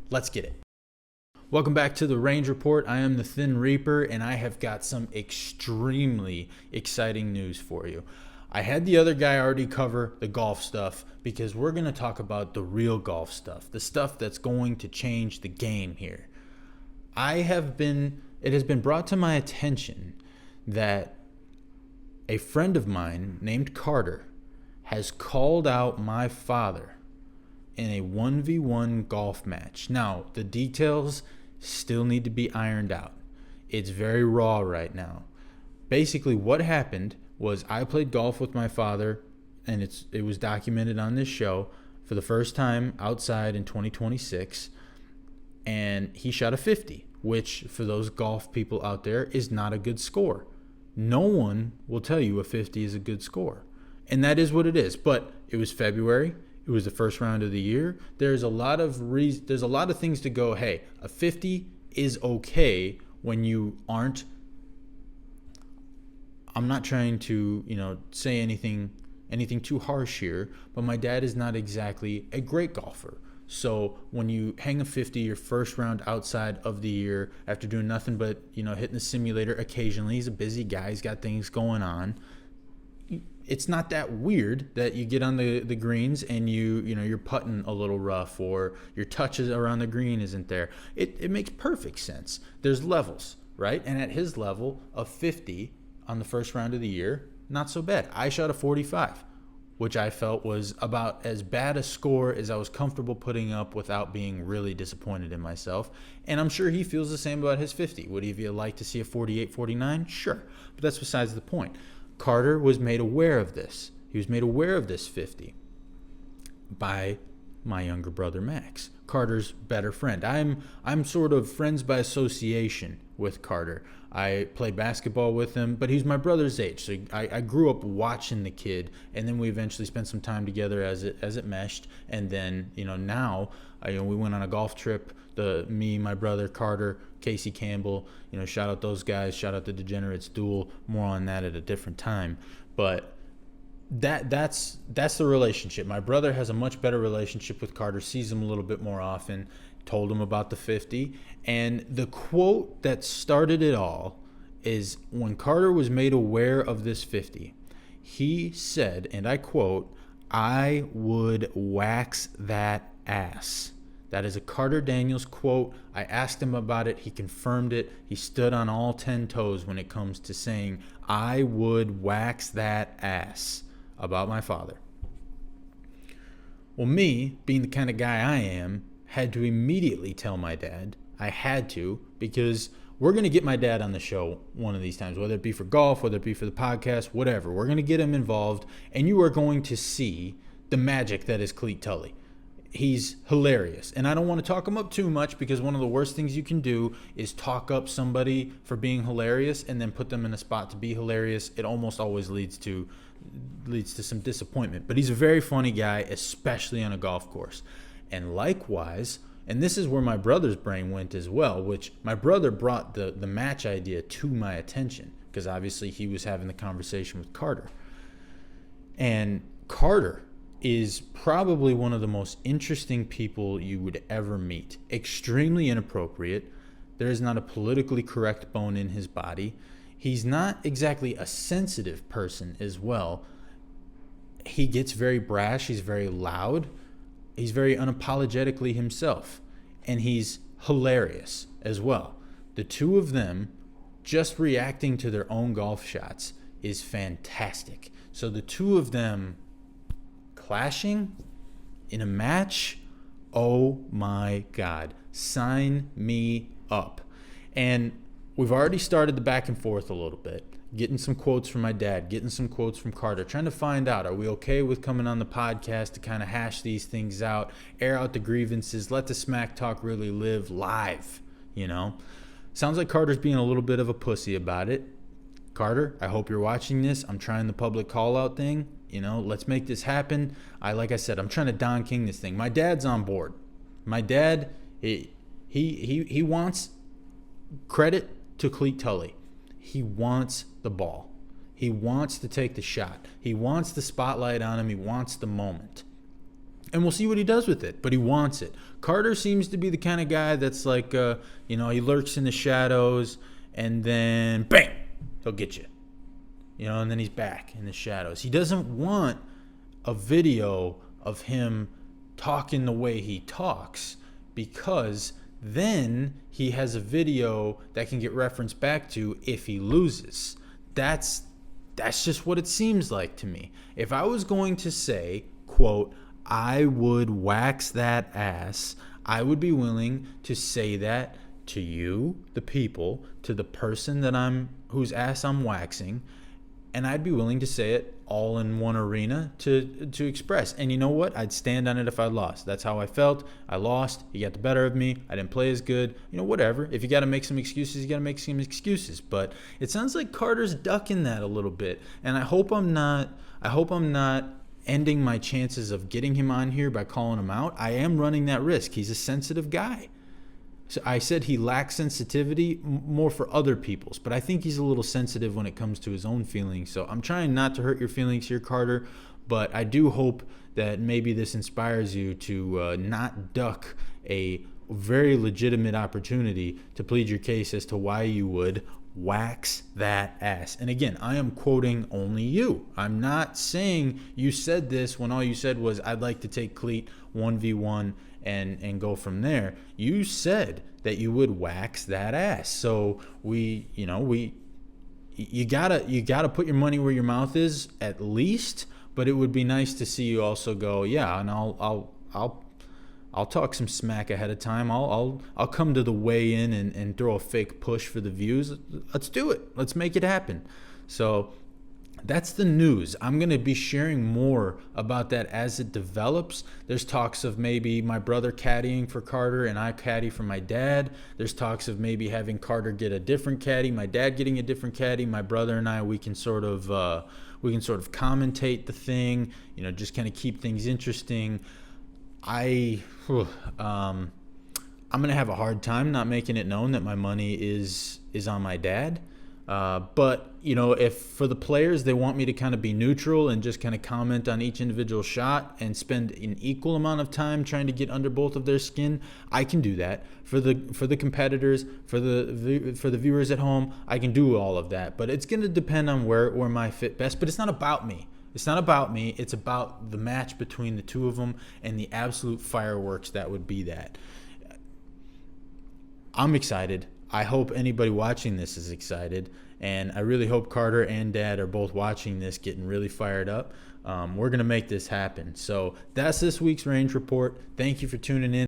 Let's get it. Welcome back to the Range Report. I am the Thin Reaper, and I have got some extremely exciting news for you. I had the other guy already cover the golf stuff because we're going to talk about the real golf stuff, the stuff that's going to change the game here. It has been brought to my attention that a friend of mine named Carter has called out my father in a 1v1 golf match. Now, the details still need to be ironed out. It's very raw right now. Basically, what happened was I played golf with my father, and it was documented on this show for the first time outside in 2026, and he shot a 50, which for those golf people out there is not a good score. No one will tell you a 50 is a good score, and that is what it is. But it was February. It was the first round of the year. There's a lot of things to go, hey, a 50 is okay when you aren't. I'm not trying to, say anything too harsh here, but my dad is not exactly a great golfer. So when you hang a 50 your first round outside of the year after doing nothing but, hitting the simulator occasionally, he's a busy guy, he's got things going on. It's not that weird that you get on the greens and you're putting a little rough or your touches around the green isn't there. It makes perfect sense. There's levels, right? And at his level, a 50 on the first round of the year, not so bad. I shot a 45, which I felt was about as bad a score as I was comfortable putting up without being really disappointed in myself. And I'm sure he feels the same about his 50. Would he like to see a 48, 49? Sure. But that's besides the point. Carter was made aware of this. He was made aware of this 50 by my younger brother Max, Carter's better friend. I'm sort of friends by association with Carter. I played basketball with him, but he's my brother's age, so I grew up watching the kid, and then we eventually spent some time together as it meshed, and then now we went on a golf trip. Me, my brother Carter, Casey Campbell, shout out those guys, shout out the Degenerates Duel. More on that at a different time, but that's the relationship. My brother has a much better relationship with Carter, sees him a little bit more often, told him about the 50, and the quote that started it all is when Carter was made aware of this 50, he said, and I quote, "I would wax that ass." That is a Carter Daniels quote. I asked him about it. He confirmed it. He stood on all 10 toes when it comes to saying, "I would wax that ass," about my father. Well, me, being the kind of guy I am, had to immediately tell my dad. I had to, because we're going to get my dad on the show one of these times, whether it be for golf, whether it be for the podcast, whatever. We're going to get him involved, and you are going to see the magic that is Clete Tully. He's hilarious, and I don't want to talk him up too much because one of the worst things you can do is talk up somebody for being hilarious and then put them in a spot to be hilarious. It almost always leads to some disappointment. But he's a very funny guy, especially on a golf course. And likewise, and this is where my brother's brain went as well, which my brother brought the match idea to my attention because obviously he was having the conversation with Carter. And Carter is probably one of the most interesting people you would ever meet. Extremely inappropriate. There is not a politically correct bone in his body. He's not exactly a sensitive person as well. He gets very brash. He's very loud. He's very unapologetically himself. And he's hilarious as well. The two of them just reacting to their own golf shots is fantastic. So the two of them clashing in a match, oh my God, sign me up. And we've already started the back and forth a little bit, getting some quotes from my dad, getting some quotes from Carter, trying to find out, are we okay with coming on the podcast to kind of hash these things out, air out the grievances, let the smack talk really live live, Sounds like Carter's being a little bit of a pussy about it. Carter, I hope you're watching this. I'm trying the public call-out thing. Let's make this happen. Like I said, I'm trying to Don King this thing. My dad's on board. My dad, he wants credit to Clete Tully. He wants the ball. He wants to take the shot. He wants the spotlight on him. He wants the moment. And we'll see what he does with it, but he wants it. Carter seems to be the kind of guy that's like, he lurks in the shadows, and then bang, he'll get you. And then he's back in the shadows. He doesn't want a video of him talking the way he talks, because then he has a video that can get referenced back to if he loses. That's just what it seems like to me. If I was going to say, quote, I would wax that ass, I would be willing to say that to you, the people, to the person whose ass I'm waxing, and I'd be willing to say it all in one arena to express. And you know what? I'd stand on it if I lost. That's how I felt. I lost. He got the better of me. I didn't play as good. Whatever. If you got to make some excuses, you got to make some excuses. But it sounds like Carter's ducking that a little bit. And I hope I'm not ending my chances of getting him on here by calling him out. I am running that risk. He's a sensitive guy. So I said he lacks sensitivity more for other people's, but I think he's a little sensitive when it comes to his own feelings. So I'm trying not to hurt your feelings here, Carter, but I do hope that maybe this inspires you to not duck a very legitimate opportunity to plead your case as to why you would wax that ass. And again, I am quoting only you. I'm not saying you said this when all you said was, I'd like to take Clete 1v1 and go from there. You said that you would wax that ass. So you gotta put your money where your mouth is at least. But it would be nice to see you also go, yeah, and I'll talk some smack ahead of time. I'll come to the weigh-in and throw a fake push for the views. Let's do it. Let's make it happen. So that's the news. I'm going to be sharing more about that as it develops. There's talks of maybe my brother caddying for Carter and I caddy for my dad. There's talks of maybe having Carter get a different caddy, my dad getting a different caddy. My brother and I, we can sort of commentate the thing, just kind of keep things interesting. I'm going to have a hard time not making it known that my money is on my dad. But if for the players, they want me to kind of be neutral and just kind of comment on each individual shot and spend an equal amount of time trying to get under both of their skin, I can do that. For the competitors, for the viewers at home, I can do all of that. But it's going to depend on where my fit best. But it's not about me. It's not about me. It's about the match between the two of them and the absolute fireworks that would be that. I'm excited. I hope anybody watching this is excited. And I really hope Carter and Dad are both watching this, getting really fired up. We're going to make this happen. So that's this week's Range Report. Thank you for tuning in.